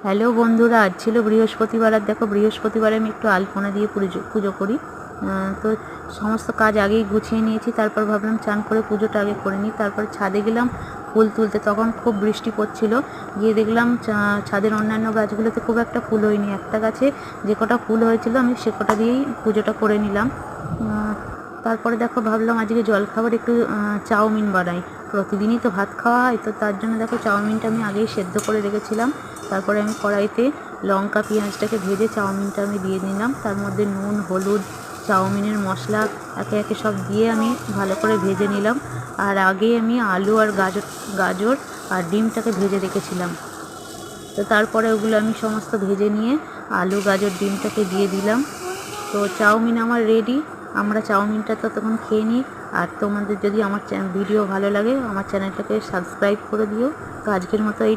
Hello বন্ধুরা, আজ ছিল বৃহস্পতিবার। আর দেখো, বৃহস্পতিবারে আমি একটু আলপনা দিয়ে পুজো করি। তো সমস্ত কাজ আগেই গুছিয়ে নিয়েছি। তারপর ভাবলাম চান করে পুজোটা আগে করে নিই। তারপর ছাদে গেলাম ফুল তুলতে। তখন খুব বৃষ্টি পড়ছিল। গিয়ে দেখলাম ছাদের অন্যান্য গাছগুলোতে খুব একটা ফুল হয়নি। একটা গাছে যে কটা ফুল হয়েছিল আমি সে কটা দিয়েই পুজোটা করে নিলাম। তারপরে দেখো, ভাবলাম আজকে জলখাবার একটু চাউমিন বানাই। প্রতিদিনই তো ভাত খাওয়া হয়, তো তার জন্য দেখো চাউমিনটা আমি আগেই সেদ্ধ করে রেখেছিলাম। তারপরে আমি কড়াইতে লঙ্কা পেঁয়াজটাকে ভেজে চাউমিনটা আমি দিয়ে নিলাম। তার মধ্যে নুন, হলুদ, চাউমিনের মশলা একে একে সব দিয়ে আমি ভালো করে ভেজে নিলাম। আর আগে আমি আলু আর গাজর আর ডিমটাকে ভেজে রেখেছিলাম। তো তারপরে ওগুলো আমি সমস্ত ভেজে নিয়ে আলু, গাজর, ডিমটাকে দিয়ে দিলাম। তো চাউমিন আমার রেডি। আমরা চাউমিনটা ততক্ষণ খেয়ে নিই। আর তোমাদের যদি আমার ভিডিও ভালো লাগে, আমার চ্যানেলটাকে সাবস্ক্রাইব করে দিও। তো আজকের মতো এই